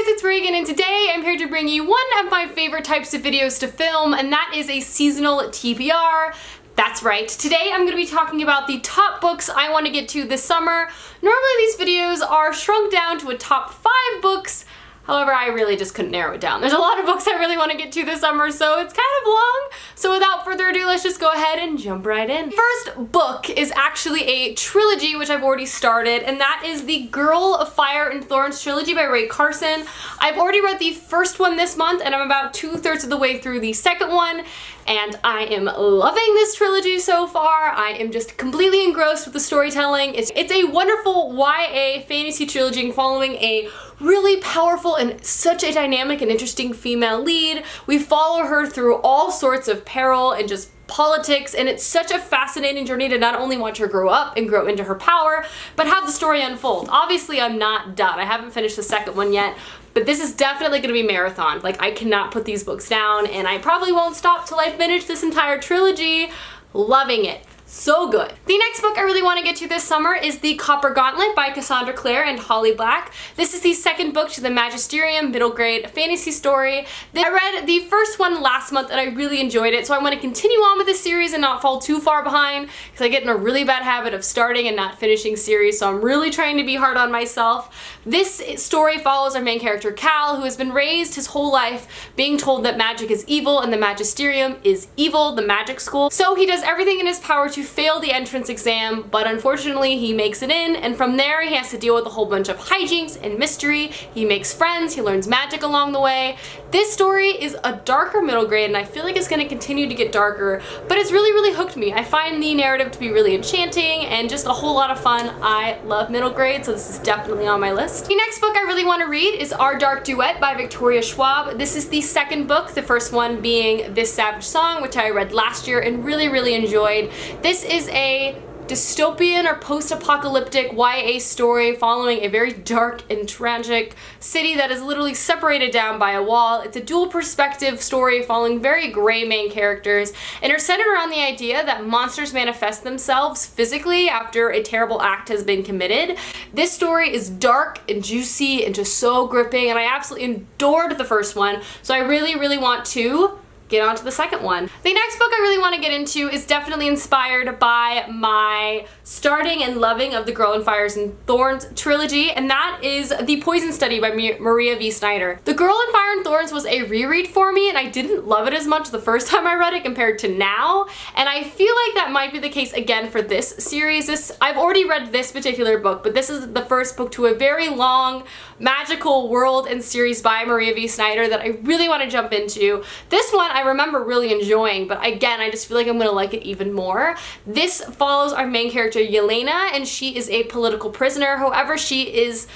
guys, it's Reagan, and today I'm here to bring you one of my favorite types of videos to film, and that is a seasonal TBR. That's right, today I'm going to be talking about the top books I want to get to this summer. Normally these videos are shrunk down to a top 5 books. However, I really just couldn't narrow it down. There's a lot of books I really want to get to this summer, so it's kind of long. So without further ado, let's just go ahead and jump right in. First book is actually a trilogy, which I've already started, and that is the Girl of Fire and Thorns trilogy by Rae Carson. I've already read the first one this month, and I'm about 2/3 of the way through the second one, and I am loving this trilogy so far. I am just completely engrossed with the storytelling. It's a wonderful YA fantasy trilogy following a really powerful and such a dynamic and interesting female lead. We follow her through all sorts of peril and just politics, and it's such a fascinating journey to not only watch her grow up and grow into her power, but have the story unfold. Obviously, I'm not done. I haven't finished the second one yet, but this is definitely going to be marathon. Like, I cannot put these books down, and I probably won't stop till I finish this entire trilogy. Loving it. So good. The next book I really want to get to this summer is The Copper Gauntlet by Cassandra Clare and Holly Black. This is the second book to the Magisterium middle grade fantasy story. I read the first one last month and I really enjoyed it, so I want to continue on with this series and not fall too far behind, because I get in a really bad habit of starting and not finishing series, so I'm really trying to be hard on myself. This story follows our main character Cal, who has been raised his whole life being told that magic is evil and the Magisterium is evil, the magic school. So he does everything in his power to fail the entrance exam, but unfortunately he makes it in, and from there he has to deal with a whole bunch of hijinks and mystery. He makes friends, he learns magic along the way. This story is a darker middle grade, and I feel like it's going to continue to get darker, but it's really hooked me. I find the narrative to be really enchanting and just a whole lot of fun. I love middle grade, so this is definitely on my list. The next book I really want to read is Our Dark Duet by Victoria Schwab. This is the second book, the first one being This Savage Song, which I read last year and really enjoyed. This is a dystopian or post-apocalyptic YA story following a very dark and tragic city that is literally separated down by a wall. It's a dual perspective story following very gray main characters, and are centered around the idea that monsters manifest themselves physically after a terrible act has been committed. This story is dark and juicy and just so gripping, and I absolutely adored the first one, so I really want to get on to the second one. The next book I really want to get into is definitely inspired by my starting and loving of the Girl in Fire and Thorns trilogy, and that is The Poison Study by Maria V. Snyder. The Girl in Fire and Thorns was a reread for me, and I didn't love it as much the first time I read it compared to now, and I feel like that might be the case again for this series. I've already read this particular book, but this is the first book to a very long magical world and series by Maria V. Snyder that I really want to jump into. This one I remember really enjoying, but again, I just feel like I'm gonna like it even more. This follows our main character Yelena, and she is a political prisoner. However, she is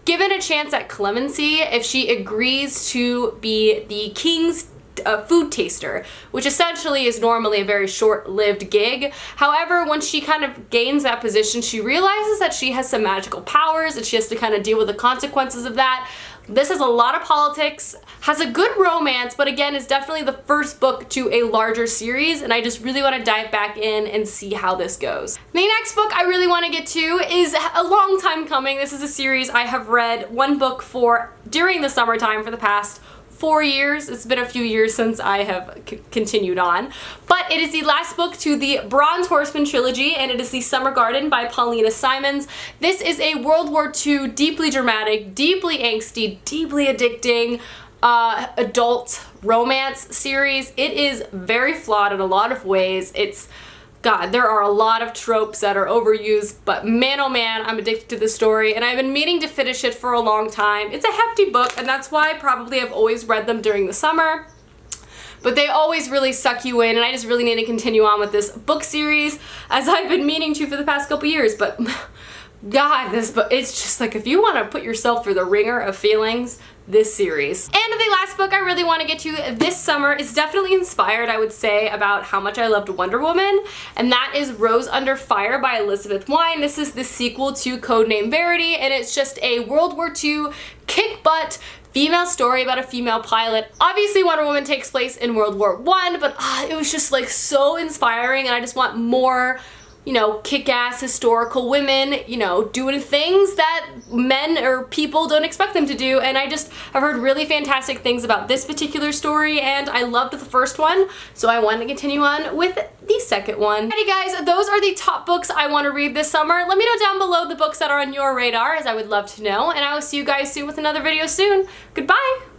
given a chance at clemency if she agrees to be the king's food taster, which essentially is normally a very short-lived gig. However, when she kind of gains that position, she realizes that she has some magical powers and she has to kind of deal with the consequences of that. This has a lot of politics, has a good romance, but again is definitely the first book to a larger series, and I just really want to dive back in and see how this goes. The next book I really want to get to is a long time coming. This is a series I have read one book for during the summertime for the past 4 years. It's been a few years since I have continued on, but it is the last book to the Bronze Horseman trilogy, and it is The Summer Garden by Paulina Simons. This is a World War II deeply dramatic, deeply angsty, deeply addicting adult romance series. It is very flawed in a lot of ways. God, there are a lot of tropes that are overused, but man oh man, I'm addicted to this story, and I've been meaning to finish it for a long time. It's a hefty book, and that's why probably I've always read them during the summer, but they always really suck you in, and I just really need to continue on with this book series, as I've been meaning to for the past couple years, but God, this book, it's just like, if you want to put yourself through the ringer of feelings, this series. And the last book I really want to get to this summer is definitely inspired, I would say, about how much I loved Wonder Woman, and that is Rose Under Fire by Elizabeth Wein. This is the sequel to Codename Verity, and it's just a World War II kick-butt female story about a female pilot. Obviously Wonder Woman takes place in World War I, but it was just like so inspiring, and I just want more you know, kick-ass historical women, you know, doing things that men or people don't expect them to do, and I just have heard really fantastic things about this particular story, and I loved the first one, so I wanted to continue on with the second one. Alrighty guys, those are the top books I want to read this summer. Let me know down below the books that are on your radar, as I would love to know, and I will see you guys soon with another video soon. Goodbye!